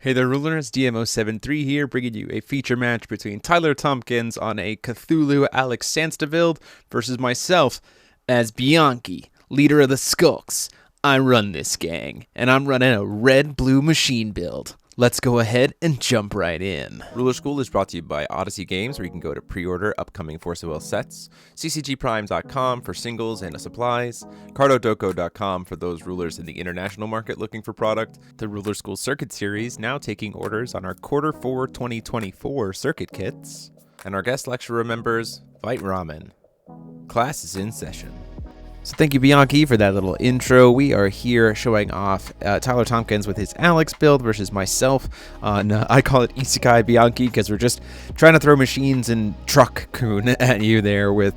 Hey there, rulers. DMO73 here, bringing you a feature match between Tyler Tomkpin on a Cthulhu Alex Sansta build versus myself as Bianchi, leader of the Skulks. I run this gang, and I'm running a red-blue machine build. Let's go ahead and jump right in. Ruler School is brought to you by Odyssey Games, where you can go to pre-order upcoming Force of Will sets, ccgprime.com for singles and supplies, cardodoko.com for those rulers in the international market looking for product, the Ruler School Circuit Series now taking orders on our Q4 2024 circuit kits, and our guest lecturer members, Fight Ramen. Class is in session. So thank you, Bianchi, for that little intro. We are here showing off Tyler Tomkpin with his Alex build versus myself on, I call it Isekai Bianchi, because we're just trying to throw machines and truck Kun at you there with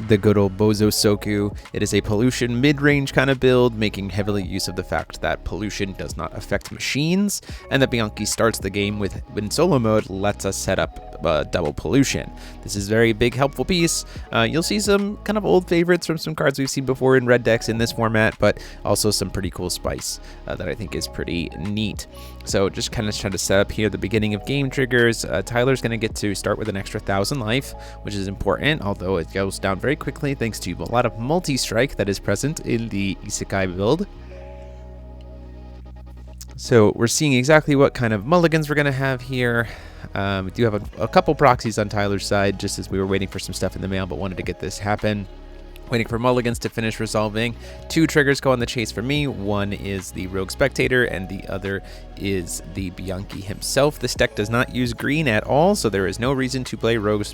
the good old Bozo Soku. It is a pollution mid-range kind of build, making heavily use of the fact that pollution does not affect machines, and that Bianchi starts the game with, in solo mode, lets us set up double pollution. This is a very big, helpful piece. You'll see some kind of old favorites from some cards we've seen before in red decks in this format, but also some pretty cool spice that I think is pretty neat. So just kind of trying to set up here the beginning of game triggers. Tyler's going to get to start with an extra 1,000 life, which is important, although it goes down very quickly thanks to a lot of multi-strike that is present in the Isekai build. So we're seeing exactly what kind of mulligans we're going to have here. We do have a couple proxies on Tyler's side, just as we were waiting for some stuff in the mail, but wanted to get this happen. Waiting for mulligans to finish resolving. 2 triggers go on the chase for me. One is the Rogue Spectator, and the other is the Bianchi himself. This deck does not use green at all, so there is no reason to play Rogue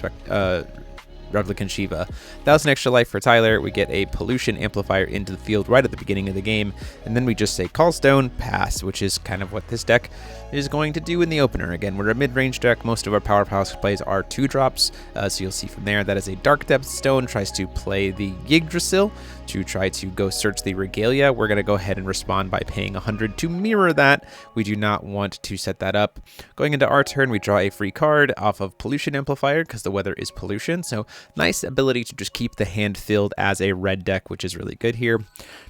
Replicant Shiva. 1,000 extra life for Tyler. We get a pollution amplifier into the field right at the beginning of the game, and then we just say Call Stone, pass, which is kind of what this deck is going to do in the opener. Again, we're a mid-range deck. Most of our powerhouse plays are 2-drops, so you'll see from there that is a Dark Depth Stone, tries to play the Yggdrasil to try to go search the Regalia. We're going to go ahead and respond by paying 100 to mirror that. We do not want to set that up. Going into our turn, we draw a free card off of Pollution Amplifier because the weather is pollution, so nice ability to just keep the hand filled as a red deck, which is really good here.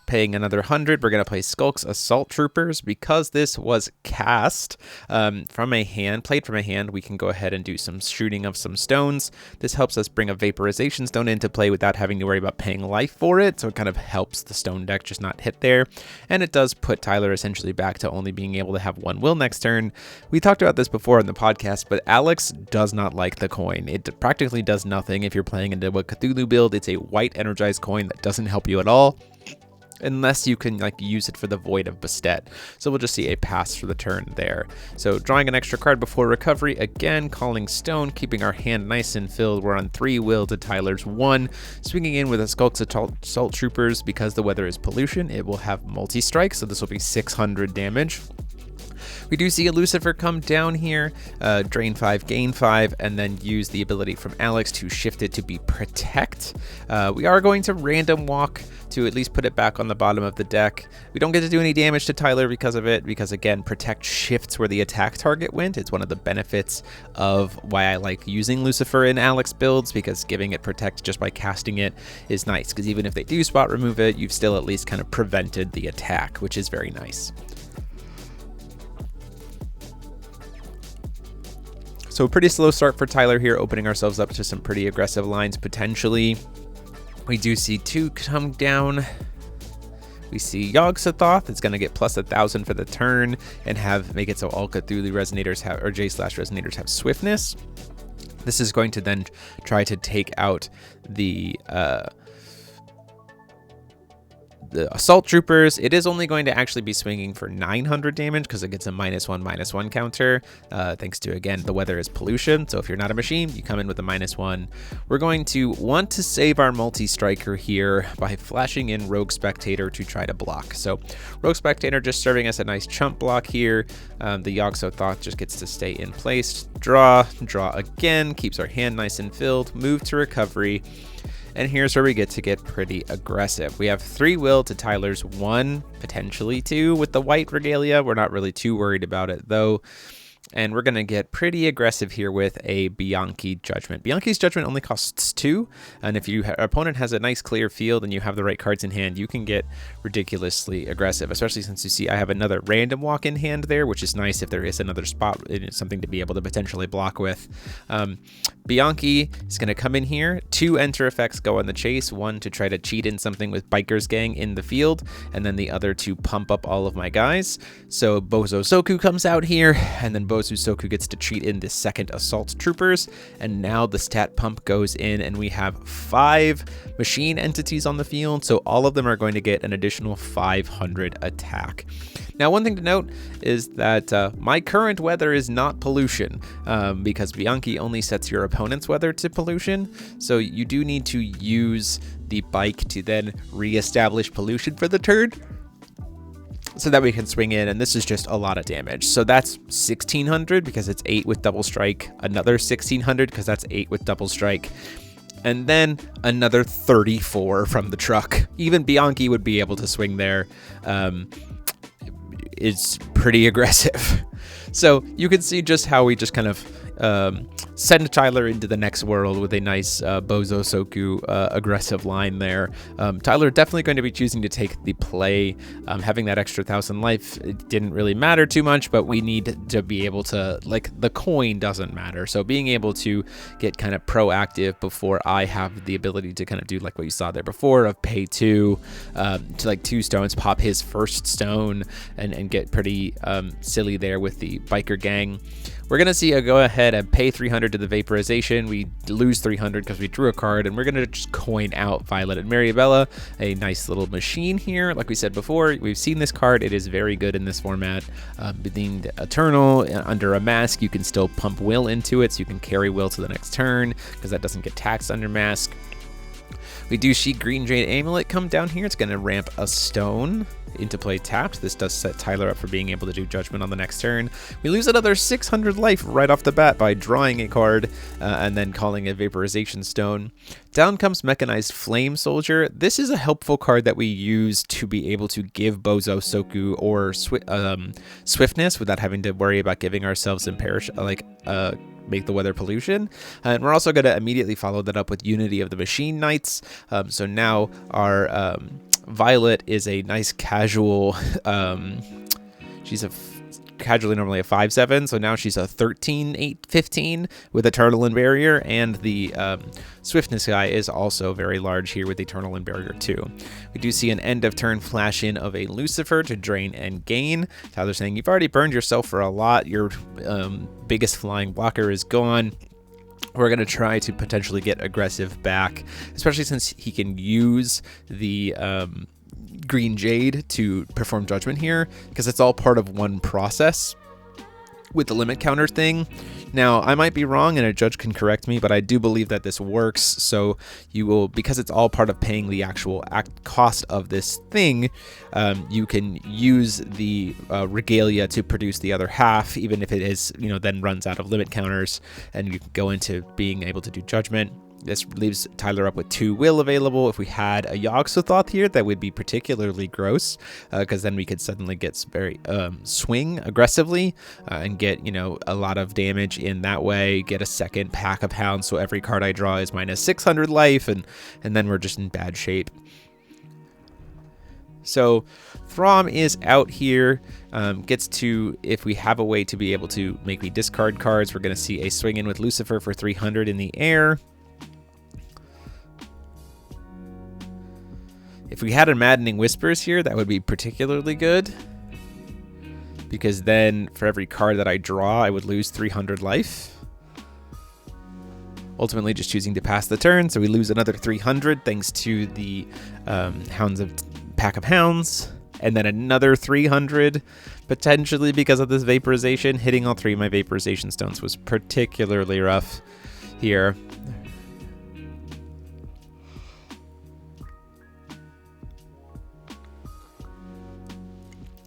Paying another 100, we're going to play Skulks Assault Troopers. Because this was cast from a hand, played from a hand, we can go ahead and do some shooting of some stones. This helps us bring a Vaporization Stone into play without having to worry about paying life for it, so it kind of helps the stone deck just not hit there. And it does put Tyler essentially back to only being able to have 1 will next turn. We talked about this before in the podcast, but Alex does not like the coin. It practically does nothing if you're playing into a Cthulhu build. It's a white energized coin that doesn't help you at all, unless you can use it for the Void of Bastet. So we'll just see a pass for the turn there. So drawing an extra card before recovery, again calling stone, keeping our hand nice and filled. We're on 3 will to Tyler's 1. Swinging in with a Skulks Assault Troopers. Because the weather is pollution, it will have multi-strike, so this will be 600 damage. We do see a Lucifer come down here, drain 5, gain 5, and then use the ability from Alex to shift it to be Protect. We are going to random walk to at least put it back on the bottom of the deck. We don't get to do any damage to Tyler because of it, because again, Protect shifts where the attack target went. It's one of the benefits of why I like using Lucifer in Alex builds, because giving it Protect just by casting it is nice, because even if they do spot remove it, you've still at least kind of prevented the attack, which is very nice. So pretty slow start for Tyler here, opening ourselves up to some pretty aggressive lines potentially. We do see 2 come down. We see Yog-Sothoth. It's going to get plus 1,000 for the turn and make it so all Cthulhu Resonators have, or J/Resonators have swiftness. This is going to then try to take out the Assault Troopers. It is only going to actually be swinging for 900 damage because it gets a -1/-1 counter, thanks to, again, the weather is pollution. So if you're not a machine, you come in with a -1. We're going to want to save our multi-striker here by flashing in Rogue Spectator to try to block. So Rogue Spectator just serving us a nice chump block here. The Yog-Sothoth just gets to stay in place. Draw again, keeps our hand nice and filled. Move to recovery. And here's where we get pretty aggressive. We have 3 will to Tyler's 1, potentially 2 with the white Regalia. We're not really too worried about it though. And we're going to get pretty aggressive here with a Bianchi Judgment. Bianchi's Judgment only costs 2, and if your opponent has a nice clear field and you have the right cards in hand, you can get ridiculously aggressive, especially since you see I have another random walk in hand there, which is nice if there is another spot, something to be able to potentially block with. Bianchi is going to come in here. 2 enter effects go on the chase, 1 to try to cheat in something with Biker's Gang in the field, and then the other to pump up all of my guys. So Bozo Soku comes out here, and then Bozo Soku gets to cheat in the second Assault Troopers, and now the stat pump goes in, and we have 5 machine entities on the field, so all of them are going to get an additional 500 attack. Now, one thing to note is that my current weather is not pollution, because Bianchi only sets your opponent's weather to pollution, so you do need to use the bike to then re-establish pollution for the turn, so that we can swing in, and this is just a lot of damage. So that's 1600 because it's 8 with double strike, another 1600 because that's 8 with double strike, and then another 34 from the truck. Even Bianchi would be able to swing there. It's pretty aggressive. So you can see just how we just kind of send Tyler into the next world with a nice Bozo Soku aggressive line there. Tyler definitely going to be choosing to take the play. Having that extra 1,000 life, it didn't really matter too much, but we need to be able to, like, the coin doesn't matter. So being able to get kind of proactive before I have the ability to kind of do like what you saw there before of pay 2 to like 2 stones, pop his first stone, and get pretty silly there with the Biker Gang. We're going to see a go ahead and pay 300 to the Vaporization. We lose 300 because we drew a card, and we're going to just coin out Violet and Maribella, a nice little machine here. Like we said before, we've seen this card. It is very good in this format. Being Eternal, under a mask, you can still pump Will into it, so you can carry Will to the next turn because that doesn't get taxed under mask. We do see Green Jade Amulet come down here. It's going to ramp a stone into play tapped. This does set Tyler up for being able to do Judgment on the next turn. We lose another 600 life right off the bat by drawing a card and then calling a Vaporization Stone. Down comes Mechanized Flame Soldier. This is a helpful card that we use to be able to give Bozo Soku or Swiftness without having to worry about giving ourselves make the weather pollution. And we're also going to immediately follow that up with Unity of the Machine Knights. So now our Violet is a nice casual, she's casually normally a 5/7, so now she's a 13/8/15 with Eternal and Barrier, and the Swiftness guy is also very large here with Eternal and Barrier 2. We do see an end of turn flash in of a Lucifer to drain and gain. Tyler's saying you've already burned yourself for a lot. Your biggest flying blocker is gone. We're going to try to potentially get aggressive back, especially since he can use the Green Jade to perform Judgment here, because it's all part of one process with the limit counter thing. Now, I might be wrong, and a judge can correct me, but I do believe that this works. So you will, because it's all part of paying the actual cost of this thing, you can use the regalia to produce the other half, even if it is, then runs out of limit counters, and you can go into being able to do Judgment. This leaves Tyler up with 2 will available. If we had a Yogg-Sothoth here, that would be particularly gross, because then we could suddenly get very swing aggressively and get a lot of damage in that way. Get a second pack of hounds, so every card I draw is minus 600 life, and then we're just in bad shape. So Th'Ahmh is out here, gets to, if we have a way to be able to make me discard cards, we're going to see a swing in with Lucifer for 300 in the air. If we had a Maddening Whispers here, that would be particularly good, because then for every card that I draw, I would lose 300 life. Ultimately just choosing to pass the turn, so we lose another 300 thanks to the pack of hounds, and then another 300 potentially because of this Vaporization. Hitting all 3 of my Vaporization stones was particularly rough here.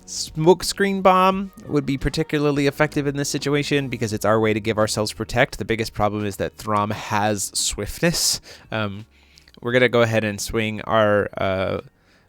Smokescreen Bomb would be particularly effective in this situation because it's our way to give ourselves protect. The biggest problem is that Th'Ahmh has swiftness. We're going to go ahead and swing our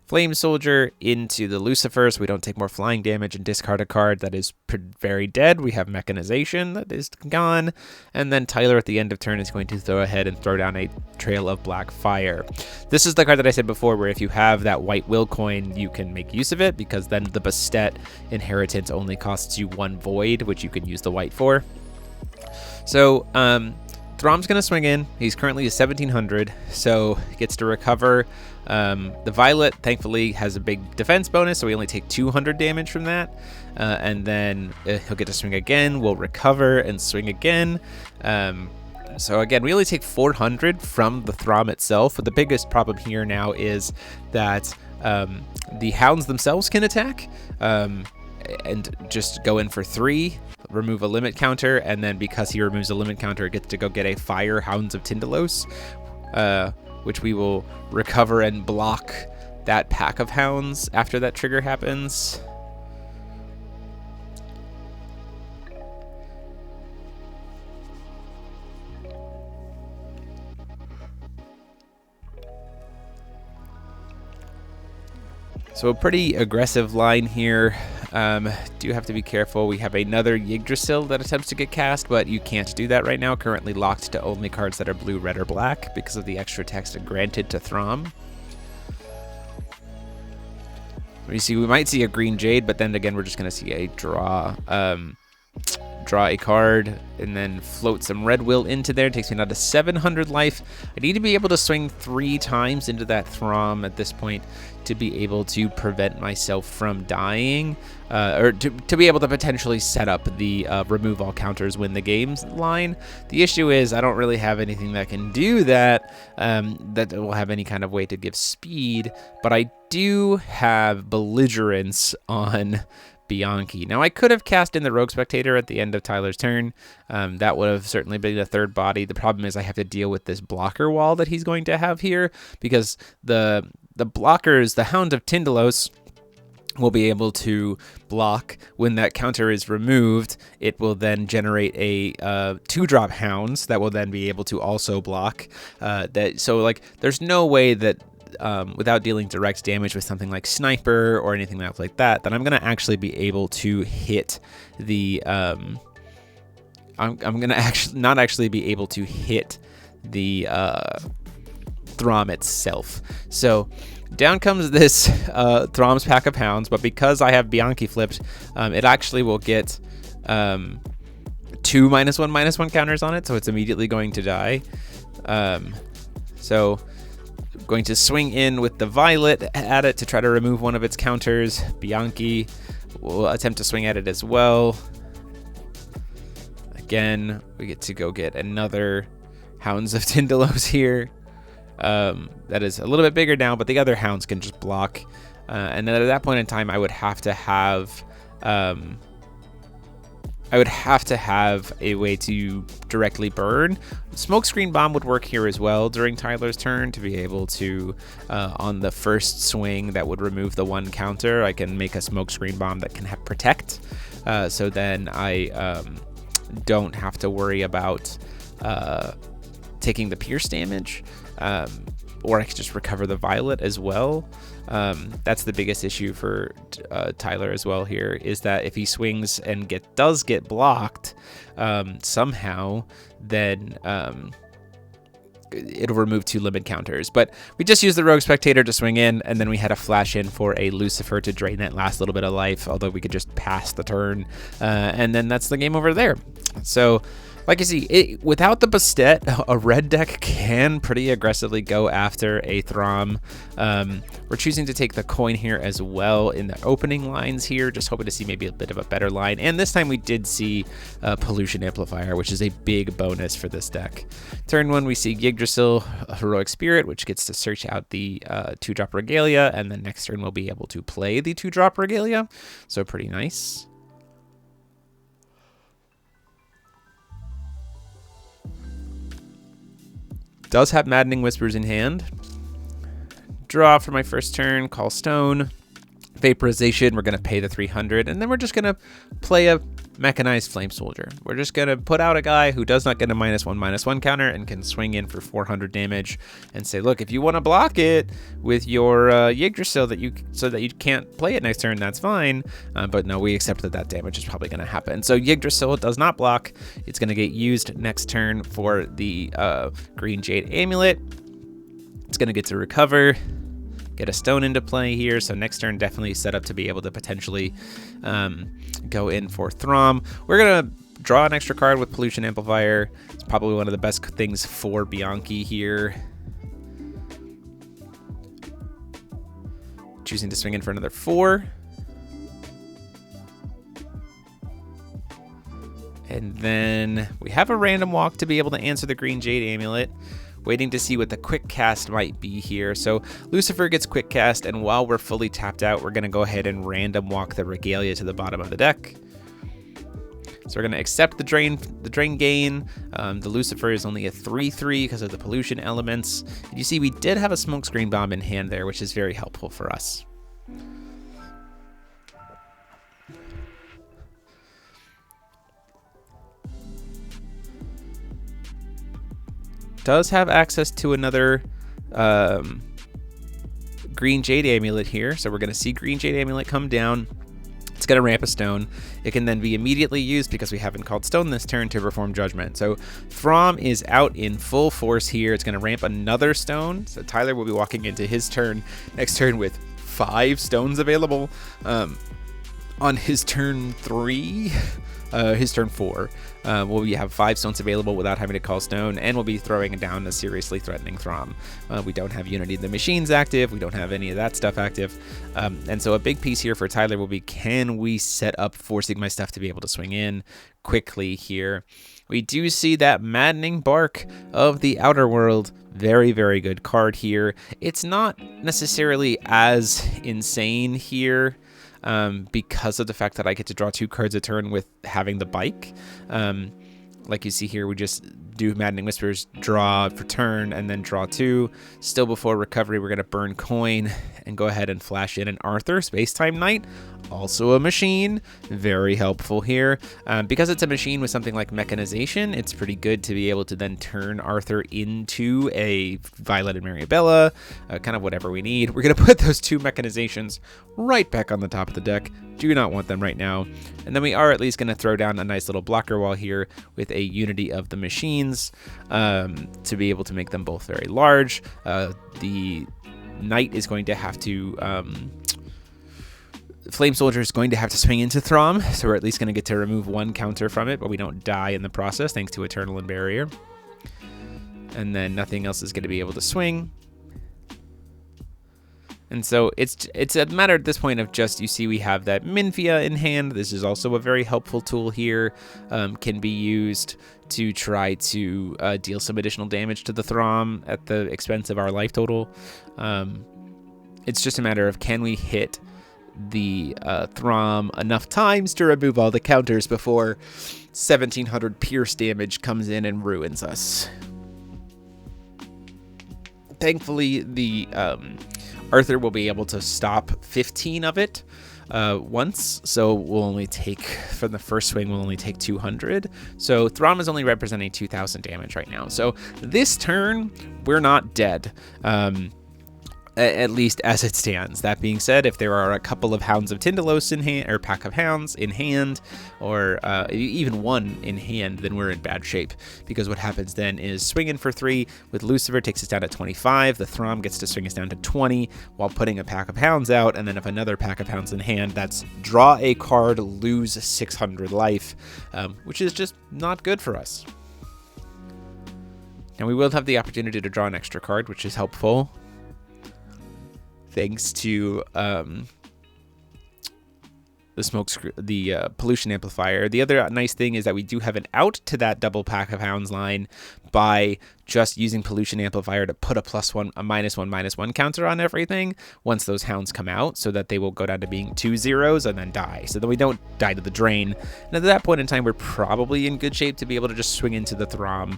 Flame Soldier into the Lucifer, so we don't take more flying damage, and discard a card that is very dead. We have Mechanization that is gone, and then Tyler at the end of turn is going to throw ahead and throw down a Trail of Black Fire. This is the card that I said before, where if you have that white will coin, you can make use of it, because then the Bastet inheritance only costs you 1 void, which you can use the white for. So, Th'Ahmm's going to swing in. He's currently a 1700, so he gets to recover. The Violet, thankfully, has a big defense bonus, so we only take 200 damage from that. And then he'll get to swing again. We'll recover and swing again. So again, we only take 400 from the Th'Ahmh itself. But the biggest problem here now is that the Hounds themselves can attack and just go in for 3. Remove a limit counter, and then because he removes a limit counter, it gets to go get a Fire Hounds of Tindalos, which we will recover and block that pack of hounds after that trigger happens. So a pretty aggressive line here. Do have to be careful. We have another Yggdrasil that attempts to get cast, but you can't do that right now. Currently locked to only cards that are blue, red, or black because of the extra text granted to Th'Ahmh. You see, we might see a green Jade, but then again, we're just going to see a draw a card and then float some red will into there. It takes me down to 700 life. I need to be able to swing 3 times into that Th'Ahmh at this point to be able to prevent myself from dying, or to be able to potentially set up the remove all counters win the games line. The issue is I don't really have anything that can do that, that will have any kind of way to give speed, but I do have belligerence on Bianchi. Now, I could have cast in the Rogue Spectator at the end of Tyler's turn. That would have certainly been a third body. The problem is I have to deal with this blocker wall that he's going to have here, because the blockers, the Hound of Tindalos, will be able to block when that counter is removed. It will then generate a 2-drop Hounds that will then be able to also block. So like, there's no way that without dealing direct damage with something like Sniper or anything else like that, that I'm going to actually be able to hit the I'm going to not actually be able to hit the Th'Ahmh itself. So down comes this Th'Ahmm's pack of hounds, but because I have Bianchi flipped, it actually will get 2 -1/-1 counters on it, so it's immediately going to die. So going to swing in with the Violet at it to try to remove one of its counters. Bianchi will attempt to swing at it as well. Again, we get to go get another Hounds of Tindalos here. That is a little bit bigger now, but the other hounds can just block. And then at that point in time, I would have to have a way to directly burn. Smokescreen Bomb would work here as well during Tyler's turn to be able to, on the first swing that would remove the 1 counter, I can make a Smokescreen Bomb that can have protect. So then I don't have to worry about taking the pierce damage. Or I could just recover the Violet as well. That's the biggest issue for Tyler as well here, is that if he swings and does get blocked somehow, then it'll remove 2 limit counters. But we just used the Rogue Spectator to swing in, and then we had a flash in for a Lucifer to drain that last little bit of life, although we could just pass the turn, and then that's the game over there. So like you see, without the Bastet, a red deck can pretty aggressively go after a Th'Ahmh. We're choosing to take the coin here as well in the opening lines here, just hoping to see maybe a bit of a better line. And this time we did see Pollution Amplifier, which is a big bonus for this deck. Turn 1, we see Yggdrasil, Heroic Spirit, which gets to search out the 2-drop Regalia, and then next turn we'll be able to play the 2-drop Regalia. So pretty nice. Does have Maddening Whispers in hand. Draw for my first turn, call Stone. Vaporization, we're going to pay the 300, and then we're just going to play a Mechanized Flame Soldier. We're just going to put out a guy who does not get a -1/-1 counter and can swing in for 400 damage and say, look, if you want to block it with your Yggdrasil so that you can't play it next turn, that's fine. But no, we accept that damage is probably going to happen. So Yggdrasil does not block. It's going to get used next turn for the Green Jade Amulet. It's going to get to recover, get a stone into play here. So next turn, definitely set up to be able to potentially go in for Th'Ahmh. We're going to draw an extra card with Pollution Amplifier. It's probably one of the best things for Bianchi here. Choosing to swing in for another 4. And then we have a random walk to be able to answer the Green Jade Amulet. Waiting to see what the quick cast might be here. So Lucifer gets quick cast, and while we're fully tapped out, we're going to go ahead and random walk the Regalia to the bottom of the deck. So we're going to accept the drain gain. The Lucifer is only a 3/3 because of the pollution elements. And you see we did have a Smokescreen Bomb in hand there, which is very helpful for us. Does have access to another Green Jade Amulet here. So we're going to see Green Jade Amulet come down. It's going to ramp a stone. It can then be immediately used, because we haven't called stone this turn, to perform Judgment. So Th'Ahmh is out in full force here. It's going to ramp another stone. So Tyler will be walking into his turn next turn with 5 stones available. On his turn 3, his turn 4, we'll have 5 stones available without having to call stone, and we'll be throwing down a seriously threatening Th'Ahmh. We don't have Unity of the Machines active. We don't have any of that stuff active. And so a big piece here for Tyler will be, can we set up forcing my stuff to be able to swing in quickly here? We do see that Maddening Bark of the Outer World. Very, very good card here. It's not necessarily as insane here, because of the fact that I get to draw 2 cards a turn with having the bike. Like you see here, we just do Maddening Whispers, draw for turn, and then draw 2. Still before recovery, we're going to burn coin and go ahead and flash in an Arthur, Spacetime Knight. Also a machine, very helpful here. Because it's a machine with something like mechanization, it's pretty good to be able to then turn Arthur into a Violet and Maribella, kind of whatever we need. We're going to put those 2 mechanizations right back on the top of the deck. Do not want them right now. And then we are at least going to throw down a nice little blocker wall here with a Unity of the Machines to be able to make them both very large. The Knight is going to have to... Flame Soldier is going to have to swing into Th'Ahmh, so we're at least going to get to remove 1 counter from it, but we don't die in the process thanks to Eternal and Barrier. And then nothing else is going to be able to swing. And so it's a matter at this point of just, you see we have that Minfia in hand. This is also a very helpful tool here. Can be used to try to deal some additional damage to the Th'Ahmh at the expense of our life total. It's just a matter of, can we hit the Th'Ahmh enough times to remove all the counters before 1700 pierce damage comes in and ruins us. Thankfully, the Arthur will be able to stop 15 of it once, so we'll only take, from the first swing, we'll only take 200. So Th'Ahmh is only representing 2,000 damage right now. So this turn, we're not dead. At least as it stands. That being said, if there are a couple of Hounds of Tyndalos in hand, or pack of Hounds in hand, or even 1 in hand, then we're in bad shape. Because what happens then is swing in for 3 with Lucifer takes us down to 25. The Th'Ahmh gets to swing us down to 20 while putting a pack of Hounds out. And then if another pack of Hounds in hand, that's draw a card, lose 600 life, which is just not good for us. And we will have the opportunity to draw an extra card, which is helpful. Thanks to the pollution amplifier. The other nice thing is that we do have an out to that double pack of Hounds line by just using pollution amplifier to put a +1, a -1/-1 counter on everything once those Hounds come out, so that they will go down to being 2 zeros and then die. So that we don't die to the drain. And at that point in time, we're probably in good shape to be able to just swing into the Th'Ahmh,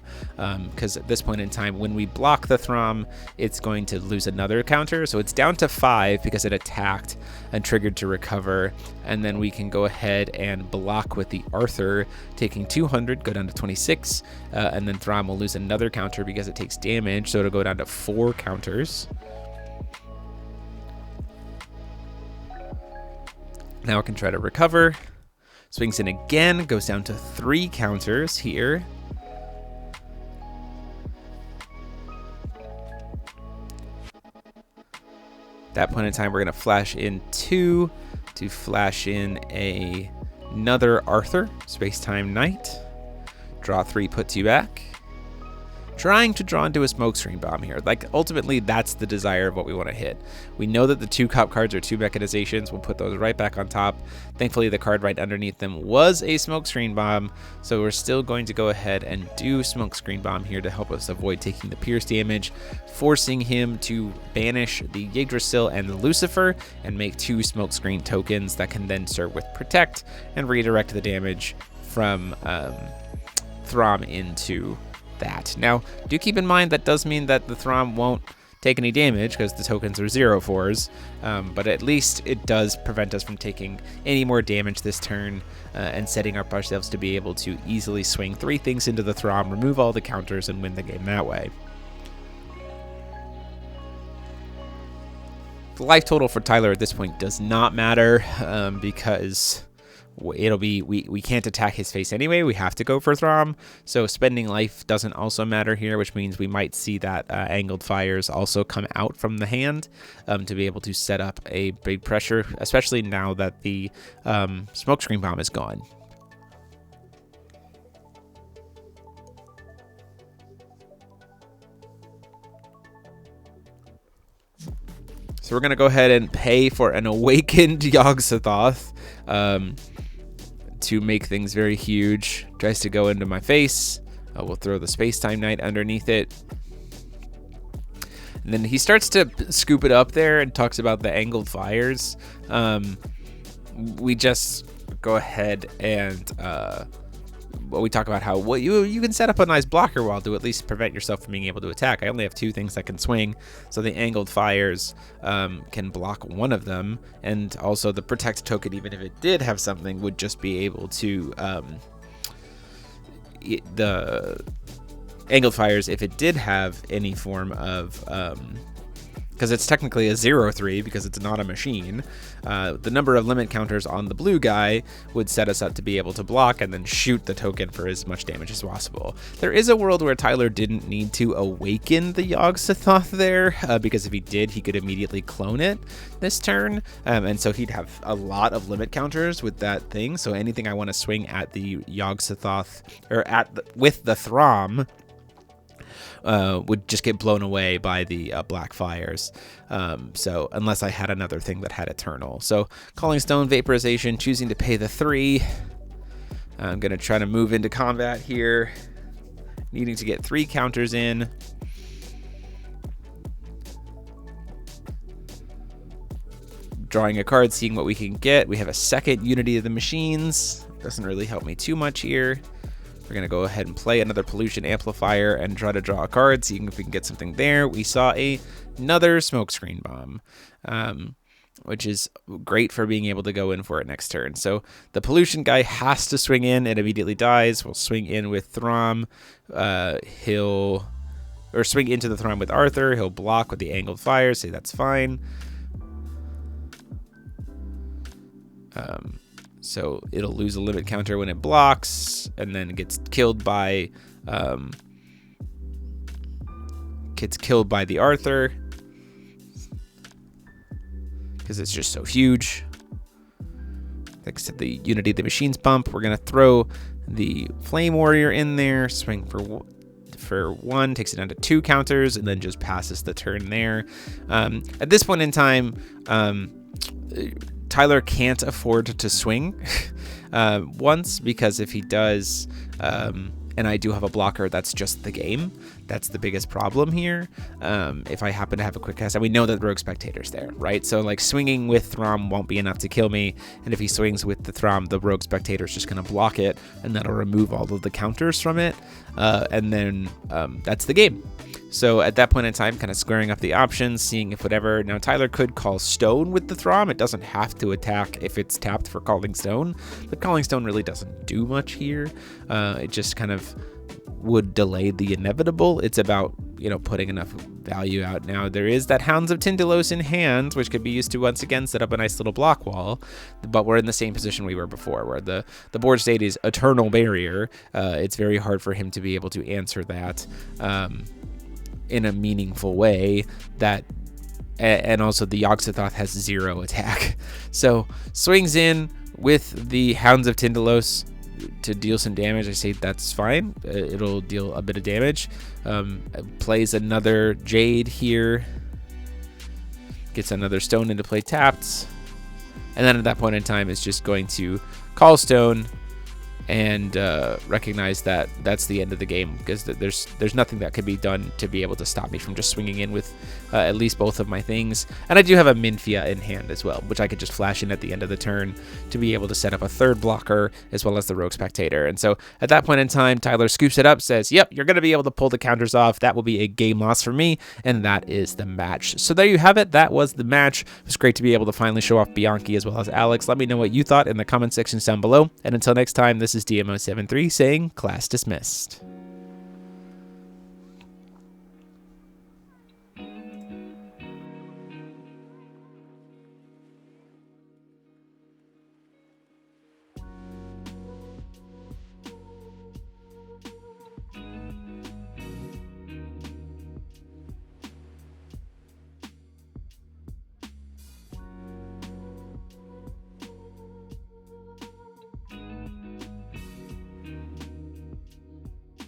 because at this point in time, when we block the Th'Ahmh, it's going to lose another counter. So it's down to 5 because it attacked and triggered to recover. And then then we can go ahead and block with the Arthur, taking 200, go down to 26, and then Th'Ahmh will lose another counter because it takes damage, so it'll go down to 4 counters. Now it can try to recover. Swings in again, goes down to 3 counters here. At that point in time, we're going to flash in 2 to flash in another Arthur, Space-Time Knight. Draw 3, puts you back. Trying to draw into a smokescreen bomb here. Like, ultimately, that's the desire of what we want to hit. We know that the 2 cop cards are 2 mechanizations. We'll put those right back on top. Thankfully, the card right underneath them was a smokescreen bomb, so we're still going to go ahead and do smokescreen bomb here to help us avoid taking the pierce damage, forcing him to banish the Yggdrasil and the Lucifer and make 2 smokescreen tokens that can then serve with protect and redirect the damage from Th'Ahmh into that. Now, do keep in mind that does mean that the Th'Ahmh won't take any damage because the tokens are 0/4s, but at least it does prevent us from taking any more damage this turn and setting up ourselves to be able to easily swing 3 things into the Th'Ahmh, remove all the counters, and win the game that way. The life total for Tyler at this point does not matter because it'll be we can't attack his face anyway. We have to go for Th'Ahmh, so spending life doesn't also matter here, which means we might see that angled fires also come out from the hand to be able to set up a big pressure, especially now that the smokescreen bomb is gone. So we're gonna go ahead and pay for an awakened Yog-Sothoth to make things very huge. Tries to go into my face. We'll throw the Space-Time Knight underneath it. And then he starts to scoop it up there and talks about the angled fires. We just go ahead and we talk about how you can set up a nice blocker wall to at least prevent yourself from being able to attack. I only have 2 things that can swing, so the angled fires can block one of them, and also the protect token, even if it did have something, would just be able to the angled fires, if it did have any form of because it's technically a 0/3 because it's not a machine. The number of limit counters on the blue guy would set us up to be able to block and then shoot the token for as much damage as possible. There is a world where Tyler didn't need to awaken the Yog-Sothoth there, because if he did, he could immediately clone it this turn, and so he'd have a lot of limit counters with that thing. So anything I want to swing at the Yog-Sothoth or with the Th'Ahmh would just get blown away by the black fires. So unless I had another thing that had Eternal. So Calling Stone, Vaporization, choosing to pay the 3. I'm going to try to move into combat here. Needing to get 3 counters in. Drawing a card, seeing what we can get. We have a second Unity of the Machines. Doesn't really help me too much here. We're going to go ahead and play another Pollution Amplifier and try to draw a card, seeing if we can get something there. We saw another Smokescreen Bomb, which is great for being able to go in for it next turn. So the Pollution guy has to swing in. It immediately dies. We'll swing in with Th'Ahmh. Or swing into the Th'Ahmh with Arthur. He'll block with the Angled Fire. Say that's fine. So it'll lose a limit counter when it blocks, and then it gets killed by the Arthur because it's just so huge. Thanks to the Unity of the Machines bump, we're gonna throw the Flame Warrior in there, swing for 1, takes it down to 2 counters, and then just passes the turn there. At this point in time, Tyler can't afford to swing once, because if he does, and I do have a blocker, that's just the game. That's the biggest problem here. If I happen to have a quick cast, and we know that Rogue Spectator's there, right? So like swinging with Th'Ahmh won't be enough to kill me, and if he swings with the Th'Ahmh, the Rogue Spectator's just gonna block it, and that'll remove all of the counters from it, and then that's the game. So at that point in time, kind of squaring up the options, seeing if whatever. Now Tyler could call Stone with the Thir'Ahmh. It doesn't have to attack if it's tapped for calling Stone, but calling Stone really doesn't do much here. It just kind of would delay the inevitable. It's about, putting enough value out. Now there is that Hounds of Tindalos in hand, which could be used to once again set up a nice little block wall, but we're in the same position we were before, where the board state is Eternal Barrier. It's very hard for him to be able to answer that in a meaningful way. And also the Yogg-Sothoth has 0 attack. So swings in with the Hounds of Tindalos to deal some damage. I say that's fine. It'll deal a bit of damage. Plays another Jade here. Gets another Stone into play tapped. And then at that point in time, it's just going to call Stone and recognize that that's the end of the game, because there's nothing that could be done to be able to stop me from just swinging in with at least both of my things. And I do have a Minfia in hand as well, which I could just flash in at the end of the turn to be able to set up a third blocker as well as the Rogue Spectator. And so at that point in time, Tyler scoops it up, says, yep, you're going to be able to pull the counters off. That will be a game loss for me, and that is the match. So there you have it. That was the match. It was great to be able to finally show off Bianchi as well as Alex. Let me know what you thought in the comment sections down below. And until next time, this is DMO73 saying class dismissed.